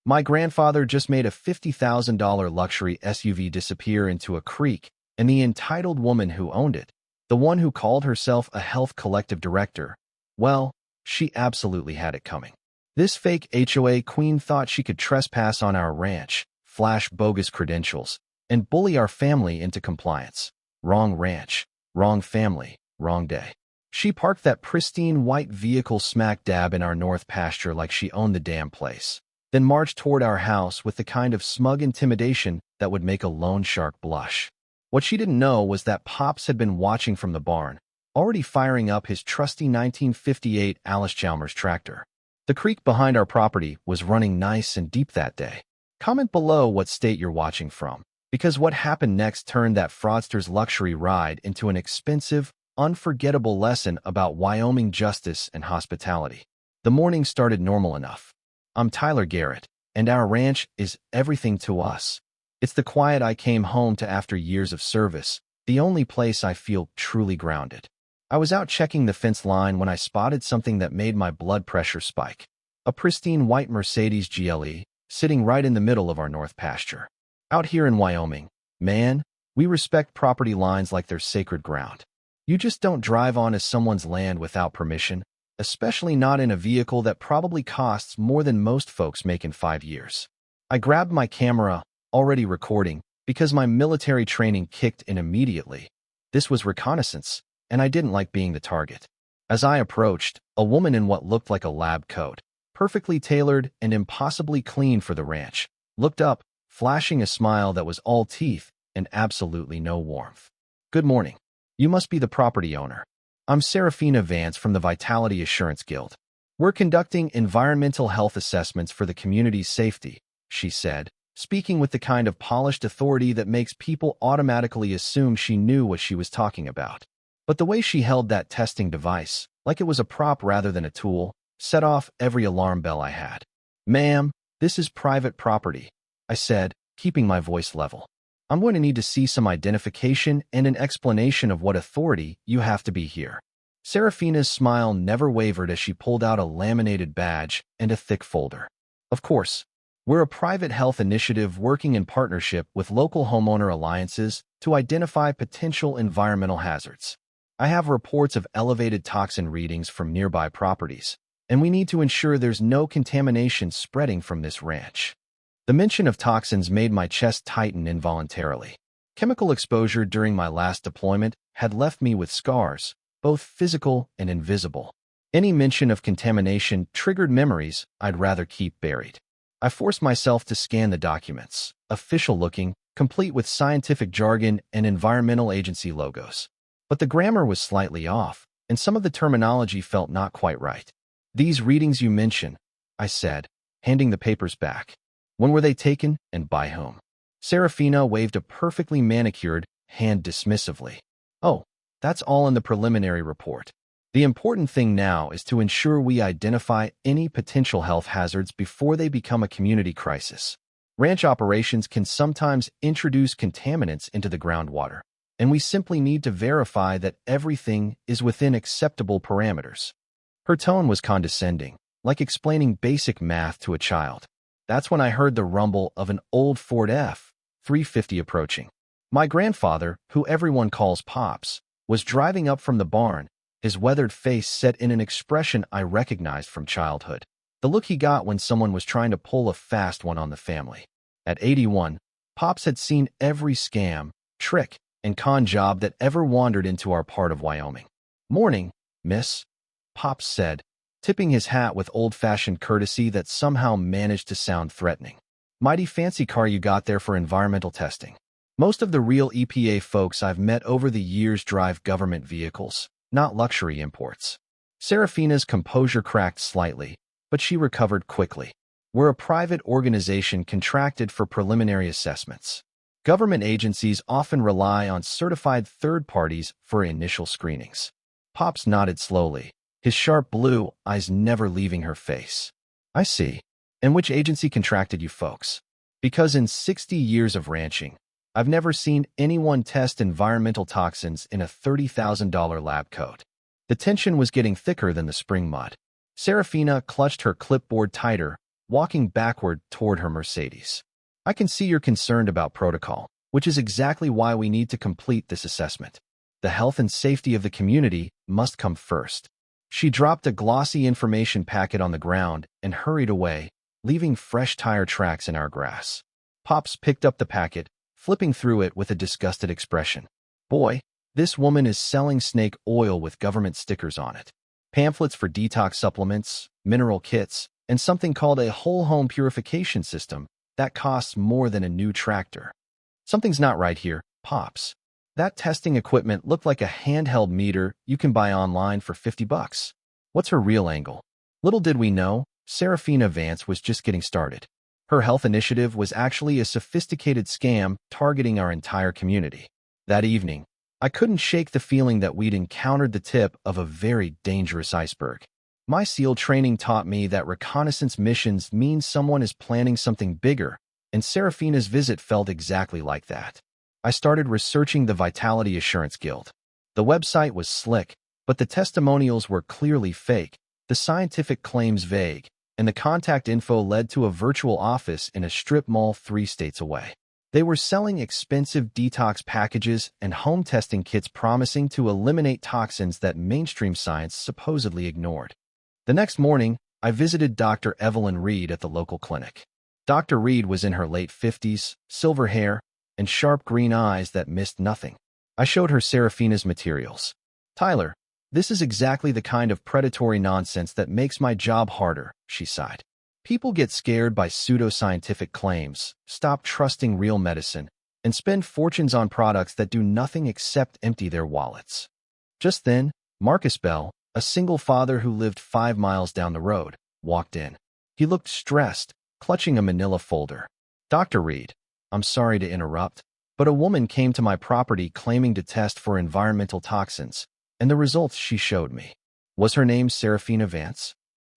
My grandfather just made a $50,000 luxury SUV disappear into a creek, and the entitled woman who owned it, the one who called herself a health collective director, well, she absolutely had it coming. This fake HOA queen thought she could trespass on our ranch, flash bogus credentials, and bully our family into compliance. Wrong ranch, wrong family, wrong day. She parked that pristine white vehicle smack dab in our north pasture like she owned the damn place, then marched toward our house with the kind of smug intimidation that would make a loan shark blush. What she didn't know was that Pops had been watching from the barn, already firing up his trusty 1958 Allis-Chalmers tractor. The creek behind our property was running nice and deep that day. Comment below what state you're watching from, because what happened next turned that fraudster's luxury ride into an expensive, unforgettable lesson about Wyoming justice and hospitality. The morning started normal enough. I'm Tyler Garrett, and our ranch is everything to us. It's the quiet I came home to after years of service, the only place I feel truly grounded. I was out checking the fence line when I spotted something that made my blood pressure spike. A pristine white Mercedes GLE, sitting right in the middle of our north pasture. Out here in Wyoming, man, we respect property lines like they're sacred ground. You just don't drive onto someone's land without permission, especially not in a vehicle that probably costs more than most folks make in 5 years. I grabbed my camera, already recording, because my military training kicked in immediately. This was reconnaissance, and I didn't like being the target. As I approached, a woman in what looked like a lab coat, perfectly tailored and impossibly clean for the ranch, looked up, flashing a smile that was all teeth and absolutely no warmth. "Good morning. You must be the property owner. I'm Serafina Vance from the Vitality Assurance Guild. We're conducting environmental health assessments for the community's safety," she said, speaking with the kind of polished authority that makes people automatically assume she knew what she was talking about. But the way she held that testing device, like it was a prop rather than a tool, set off every alarm bell I had. "Ma'am, this is private property," I said, keeping my voice level. "I'm going to need to see some identification and an explanation of what authority you have to be here." Serafina's smile never wavered as she pulled out a laminated badge and a thick folder. "Of course, we're a private health initiative working in partnership with local homeowner alliances to identify potential environmental hazards. I have reports of elevated toxin readings from nearby properties, and we need to ensure there's no contamination spreading from this ranch." The mention of toxins made my chest tighten involuntarily. Chemical exposure during my last deployment had left me with scars, both physical and invisible. Any mention of contamination triggered memories I'd rather keep buried. I forced myself to scan the documents, official-looking, complete with scientific jargon and environmental agency logos. But the grammar was slightly off, and some of the terminology felt not quite right. "These readings you mention," I said, handing the papers back. "When were they taken, and by whom?" Serafina waved a perfectly manicured hand dismissively. "Oh, that's all in the preliminary report. The important thing now is to ensure we identify any potential health hazards before they become a community crisis. Ranch operations can sometimes introduce contaminants into the groundwater, and we simply need to verify that everything is within acceptable parameters." Her tone was condescending, like explaining basic math to a child. That's when I heard the rumble of an old Ford F-350 approaching. My grandfather, who everyone calls Pops, was driving up from the barn, his weathered face set in an expression I recognized from childhood. The look he got when someone was trying to pull a fast one on the family. At 81, Pops had seen every scam, trick, and con job that ever wandered into our part of Wyoming. "Morning, miss," Pops said, tipping his hat with old-fashioned courtesy that somehow managed to sound threatening. "Mighty fancy car you got there for environmental testing. Most of the real EPA folks I've met over the years drive government vehicles, not luxury imports." Serafina's composure cracked slightly, but she recovered quickly. "We're a private organization contracted for preliminary assessments. Government agencies often rely on certified third parties for initial screenings." Pops nodded slowly, his sharp blue eyes never leaving her face. "I see. And which agency contracted you folks? Because in 60 years of ranching, I've never seen anyone test environmental toxins in a $30,000 lab coat." The tension was getting thicker than the spring mud. Serafina clutched her clipboard tighter, walking backward toward her Mercedes. I can see you're concerned about protocol, which is exactly why we need to complete this assessment. The health and safety of the community must come first. She dropped a glossy information packet on the ground and hurried away, leaving fresh tire tracks in our grass. Pops picked up the packet, flipping through it with a disgusted expression. Boy, this woman is selling snake oil with government stickers on it. Pamphlets for detox supplements, mineral kits, and something called a whole home purification system that costs more than a new tractor. Something's not right here, Pops. That testing equipment looked like a handheld meter you can buy online for $50. What's her real angle? Little did we know, Serafina Vance was just getting started. Her health initiative was actually a sophisticated scam targeting our entire community. That evening, I couldn't shake the feeling that we'd encountered the tip of a very dangerous iceberg. My SEAL training taught me that reconnaissance missions mean someone is planning something bigger, and Serafina's visit felt exactly like that. I started researching the Vitality Assurance Guild. The website was slick, but the testimonials were clearly fake, the scientific claims vague, and the contact info led to a virtual office in a strip mall 3 states away. They were selling expensive detox packages and home testing kits promising to eliminate toxins that mainstream science supposedly ignored. The next morning, I visited Dr. Evelyn Reed at the local clinic. Dr. Reed was in her late 50s, silver hair, and sharp green eyes that missed nothing. I showed her Serafina's materials. Tyler, this is exactly the kind of predatory nonsense that makes my job harder, she sighed. People get scared by pseudoscientific claims, stop trusting real medicine, and spend fortunes on products that do nothing except empty their wallets. Just then, Marcus Bell, a single father who lived 5 miles down the road, walked in. He looked stressed, clutching a manila folder. Dr. Reed, I'm sorry to interrupt, but a woman came to my property claiming to test for environmental toxins, and the results she showed me. Was her name Serafina Vance?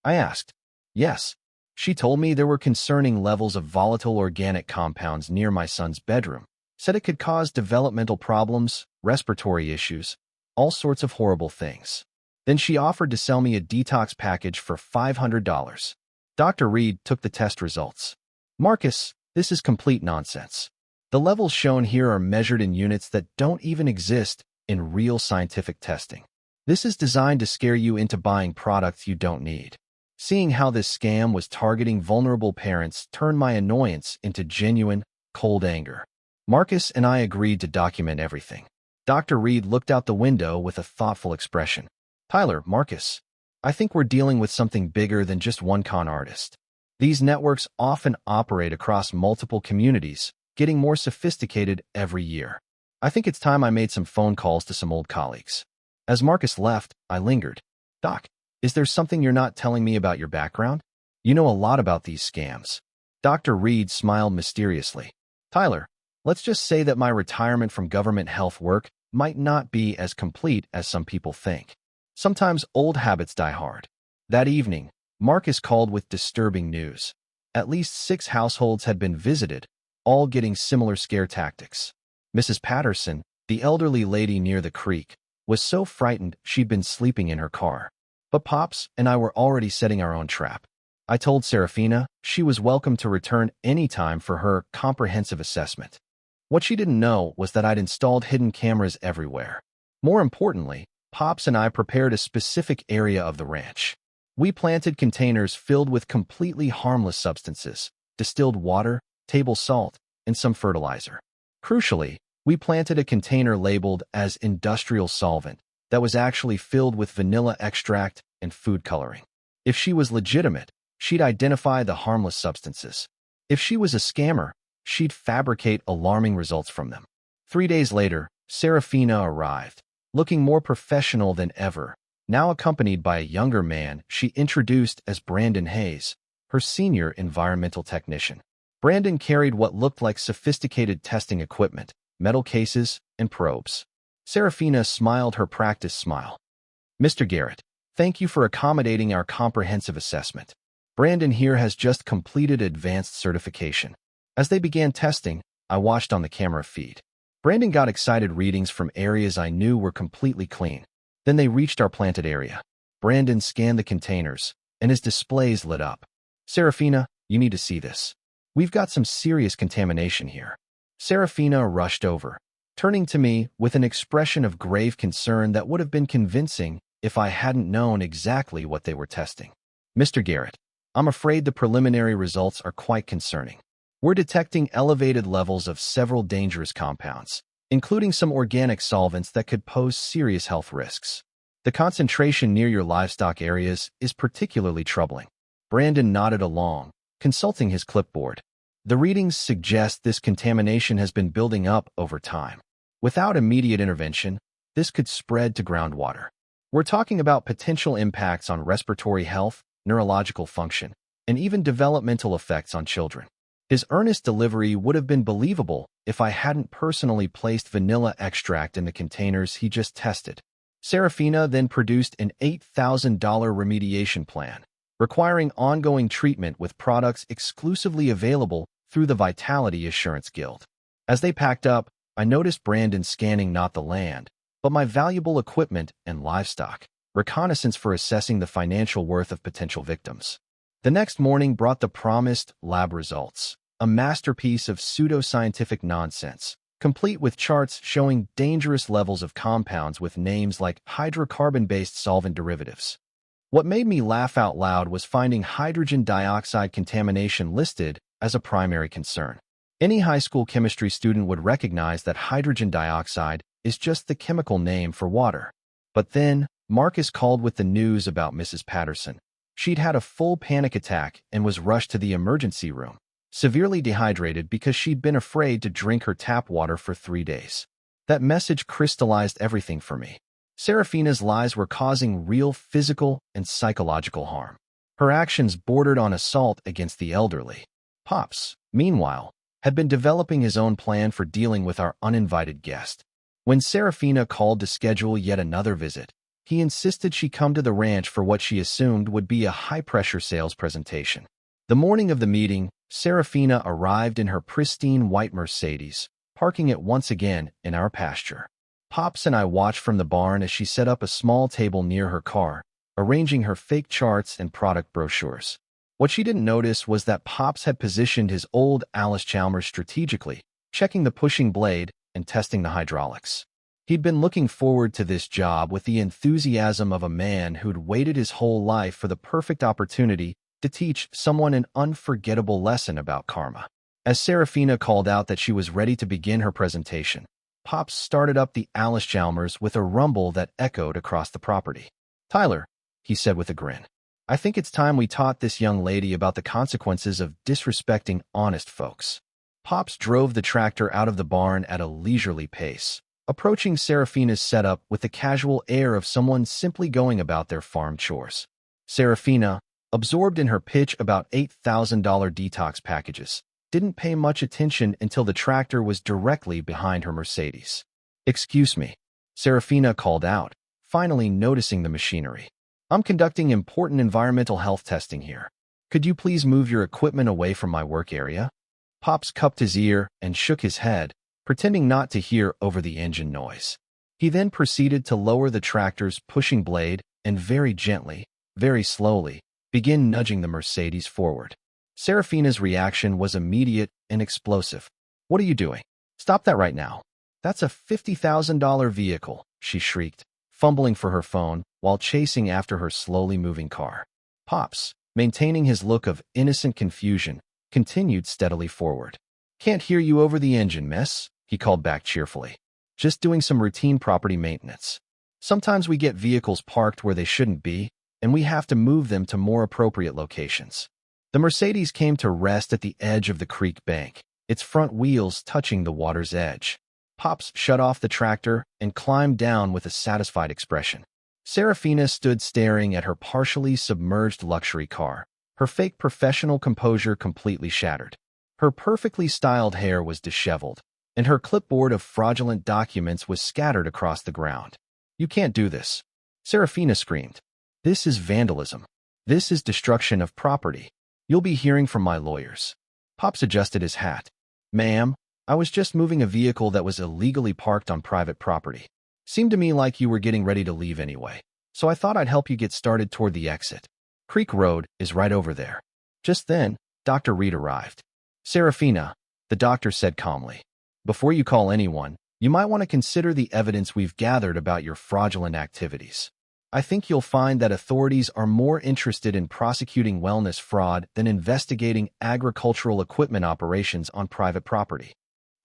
I asked. Yes. She told me there were concerning levels of volatile organic compounds near my son's bedroom, said it could cause developmental problems, respiratory issues, all sorts of horrible things. Then she offered to sell me a detox package for $500. Dr. Reed took the test results. Marcus, this is complete nonsense. The levels shown here are measured in units that don't even exist in real scientific testing. This is designed to scare you into buying products you don't need. Seeing how this scam was targeting vulnerable parents turned my annoyance into genuine, cold anger. Marcus and I agreed to document everything. Dr. Reed looked out the window with a thoughtful expression. Tyler, Marcus, I think we're dealing with something bigger than just one con artist. These networks often operate across multiple communities, getting more sophisticated every year. I think it's time I made some phone calls to some old colleagues. As Marcus left, I lingered. Doc, is there something you're not telling me about your background? You know a lot about these scams. Dr. Reed smiled mysteriously. Tyler, let's just say that my retirement from government health work might not be as complete as some people think. Sometimes old habits die hard. That evening, Marcus called with disturbing news. At least 6 households had been visited, all getting similar scare tactics. Mrs. Patterson, the elderly lady near the creek, was so frightened she'd been sleeping in her car. But Pops and I were already setting our own trap. I told Serafina she was welcome to return any time for her comprehensive assessment. What she didn't know was that I'd installed hidden cameras everywhere. More importantly, Pops and I prepared a specific area of the ranch. We planted containers filled with completely harmless substances, distilled water, table salt, and some fertilizer. Crucially, we planted a container labeled as industrial solvent that was actually filled with vanilla extract and food coloring. If she was legitimate, she'd identify the harmless substances. If she was a scammer, she'd fabricate alarming results from them. 3 days later, Serafina arrived, looking more professional than ever, now accompanied by a younger man she introduced as Brandon Hayes, her senior environmental technician. Brandon carried what looked like sophisticated testing equipment, metal cases, and probes. Serafina smiled her practice smile. Mr. Garrett, thank you for accommodating our comprehensive assessment. Brandon here has just completed advanced certification. As they began testing, I watched on the camera feed. Brandon got excited readings from areas I knew were completely clean. Then they reached our planted area. Brandon scanned the containers, and his displays lit up. Serafina, you need to see this. We've got some serious contamination here." Serafina rushed over, turning to me with an expression of grave concern that would have been convincing if I hadn't known exactly what they were testing. "Mr. Garrett, I'm afraid the preliminary results are quite concerning. We're detecting elevated levels of several dangerous compounds, including some organic solvents that could pose serious health risks. The concentration near your livestock areas is particularly troubling." Brandon nodded along, consulting his clipboard. "The readings suggest this contamination has been building up over time. Without immediate intervention, this could spread to groundwater. We're talking about potential impacts on respiratory health, neurological function, and even developmental effects on children." His earnest delivery would have been believable if I hadn't personally placed vanilla extract in the containers he just tested. Serafina then produced an $8,000 remediation plan, requiring ongoing treatment with products exclusively available through the Vitality Assurance Guild. As they packed up, I noticed Brandon scanning not the land, but my valuable equipment and livestock, reconnaissance for assessing the financial worth of potential victims. The next morning brought the promised lab results, a masterpiece of pseudoscientific nonsense, complete with charts showing dangerous levels of compounds with names like hydrocarbon-based solvent derivatives. What made me laugh out loud was finding hydrogen dioxide contamination listed as a primary concern. Any high school chemistry student would recognize that hydrogen dioxide is just the chemical name for water. But then, Marcus called with the news about Mrs. Patterson. She'd had a full panic attack and was rushed to the emergency room, severely dehydrated because she'd been afraid to drink her tap water for 3 days. That message crystallized everything for me. Serafina's lies were causing real physical and psychological harm. Her actions bordered on assault against the elderly. Pops, meanwhile, had been developing his own plan for dealing with our uninvited guest. When Serafina called to schedule yet another visit, he insisted she come to the ranch for what she assumed would be a high-pressure sales presentation. The morning of the meeting, Serafina arrived in her pristine white Mercedes, parking it once again in our pasture. Pops and I watched from the barn as she set up a small table near her car, arranging her fake charts and product brochures. What she didn't notice was that Pops had positioned his old Alice Chalmers strategically, checking the pushing blade and testing the hydraulics. He'd been looking forward to this job with the enthusiasm of a man who'd waited his whole life for the perfect opportunity to teach someone an unforgettable lesson about karma. As Serafina called out that she was ready to begin her presentation, Pops started up the Alice Chalmers with a rumble that echoed across the property. "Tyler," he said with a grin, "I think it's time we taught this young lady about the consequences of disrespecting honest folks." Pops drove the tractor out of the barn at a leisurely pace, approaching Serafina's setup with the casual air of someone simply going about their farm chores. Serafina, absorbed in her pitch about $8,000 detox packages, didn't pay much attention until the tractor was directly behind her Mercedes. "Excuse me," Serafina called out, finally noticing the machinery. "I'm conducting important environmental health testing here. Could you please move your equipment away from my work area?" Pops cupped his ear and shook his head, pretending not to hear over the engine noise. He then proceeded to lower the tractor's pushing blade and very gently, very slowly, begin nudging the Mercedes forward. Serafina's reaction was immediate and explosive. "What are you doing? Stop that right now. That's a $50,000 vehicle," she shrieked, fumbling for her phone while chasing after her slowly moving car. Pops, maintaining his look of innocent confusion, continued steadily forward. "Can't hear you over the engine, miss," he called back cheerfully. "Just doing some routine property maintenance. Sometimes we get vehicles parked where they shouldn't be, and we have to move them to more appropriate locations." The Mercedes came to rest at the edge of the creek bank, its front wheels touching the water's edge. Pops shut off the tractor and climbed down with a satisfied expression. Serafina stood staring at her partially submerged luxury car, her fake professional composure completely shattered. Her perfectly styled hair was disheveled, and her clipboard of fraudulent documents was scattered across the ground. "You can't do this," Serafina screamed. "This is vandalism. This is destruction of property. You'll be hearing from my lawyers." Pops adjusted his hat. "Ma'am, I was just moving a vehicle that was illegally parked on private property. Seemed to me like you were getting ready to leave anyway, so I thought I'd help you get started toward the exit. Creek Road is right over there." Just then, Dr. Reed arrived. "Serafina," the doctor said calmly, "before you call anyone, you might want to consider the evidence we've gathered about your fraudulent activities. I think you'll find that authorities are more interested in prosecuting wellness fraud than investigating agricultural equipment operations on private property."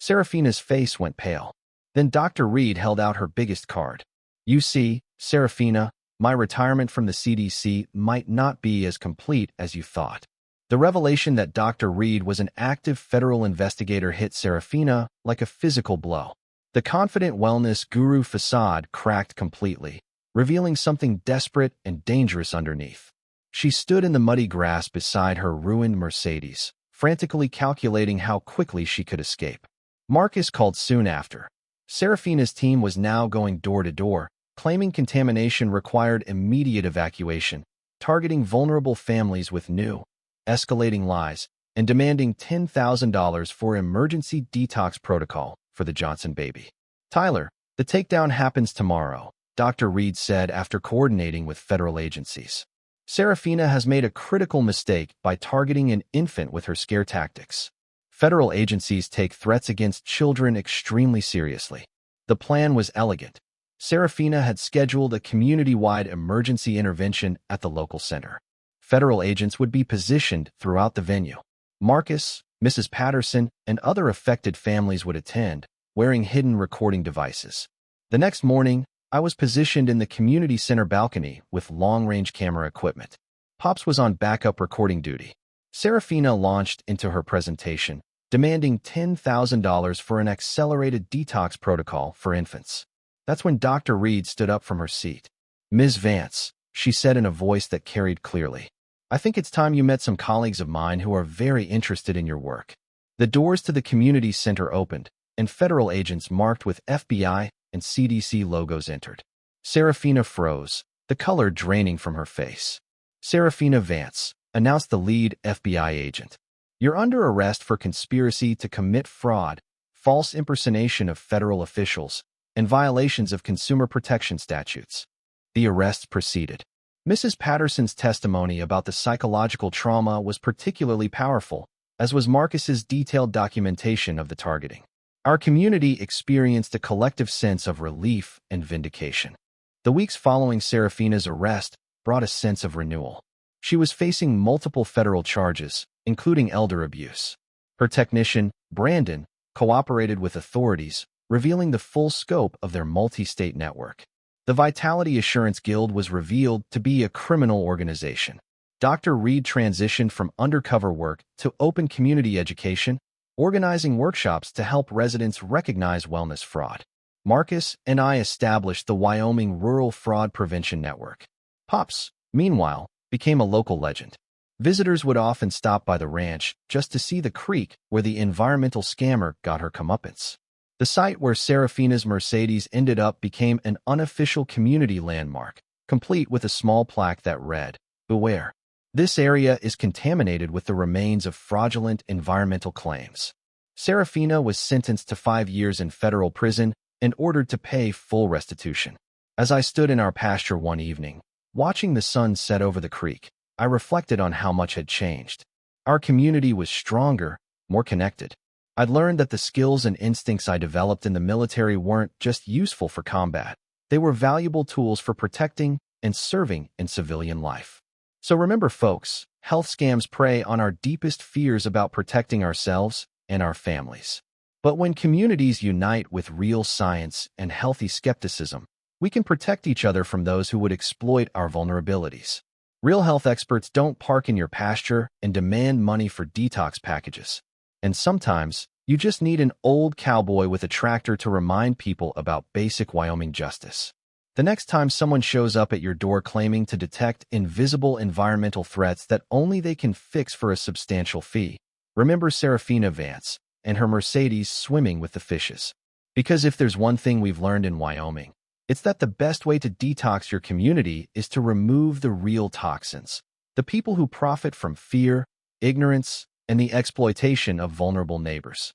Serafina's face went pale. Then Dr. Reed held out her biggest card. "You see, Serafina, my retirement from the CDC might not be as complete as you thought." The revelation that Dr. Reed was an active federal investigator hit Serafina like a physical blow. The confident wellness guru facade cracked completely, revealing something desperate and dangerous underneath. She stood in the muddy grass beside her ruined Mercedes, frantically calculating how quickly she could escape. Marcus called soon after. Serafina's team was now going door to door, claiming contamination required immediate evacuation, targeting vulnerable families with new, escalating lies, and demanding $10,000 for emergency detox protocol for the Johnson baby. "Tyler, the takedown happens tomorrow," Dr. Reed said after coordinating with federal agencies. "Serafina has made a critical mistake by targeting an infant with her scare tactics. Federal agencies take threats against children extremely seriously." The plan was elegant. Serafina had scheduled a community-wide emergency intervention at the local center. Federal agents would be positioned throughout the venue. Marcus, Mrs. Patterson, and other affected families would attend, wearing hidden recording devices. The next morning, I was positioned in the community center balcony with long-range camera equipment. Pops was on backup recording duty. Serafina launched into her presentation, demanding $10,000 for an accelerated detox protocol for infants. That's when Dr. Reed stood up from her seat. "Ms. Vance," she said in a voice that carried clearly, "I think it's time you met some colleagues of mine who are very interested in your work." The doors to the community center opened, and federal agents marked with FBI and CDC logos entered. Serafina froze, the color draining from her face. "Serafina Vance," announced the lead FBI agent, "you're under arrest for conspiracy to commit fraud, false impersonation of federal officials, and violations of consumer protection statutes." The arrest proceeded. Mrs. Patterson's testimony about the psychological trauma was particularly powerful, as was Marcus's detailed documentation of the targeting. Our community experienced a collective sense of relief and vindication. The weeks following Serafina's arrest brought a sense of renewal. She was facing multiple federal charges, including elder abuse. Her technician, Brandon, cooperated with authorities, revealing the full scope of their multi-state network. The Vitality Assurance Guild was revealed to be a criminal organization. Dr. Reed transitioned from undercover work to open community education, organizing workshops to help residents recognize wellness fraud. Marcus and I established the Wyoming Rural Fraud Prevention Network. Pops, meanwhile, became a local legend. Visitors would often stop by the ranch just to see the creek where the environmental scammer got her comeuppance. The site where Serafina's Mercedes ended up became an unofficial community landmark, complete with a small plaque that read, "Beware. This area is contaminated with the remains of fraudulent environmental claims." Serafina was sentenced to 5 years in federal prison and ordered to pay full restitution. As I stood in our pasture one evening, watching the sun set over the creek, I reflected on how much had changed. Our community was stronger, more connected. I'd learned that the skills and instincts I developed in the military weren't just useful for combat. They were valuable tools for protecting and serving in civilian life. So remember, folks, health scams prey on our deepest fears about protecting ourselves and our families. But when communities unite with real science and healthy skepticism, we can protect each other from those who would exploit our vulnerabilities. Real health experts don't park in your pasture and demand money for detox packages. And sometimes, you just need an old cowboy with a tractor to remind people about basic Wyoming justice. The next time someone shows up at your door claiming to detect invisible environmental threats that only they can fix for a substantial fee, remember Serafina Vance and her Mercedes swimming with the fishes. Because if there's one thing we've learned in Wyoming, it's that the best way to detox your community is to remove the real toxins, the people who profit from fear, ignorance, and the exploitation of vulnerable neighbors.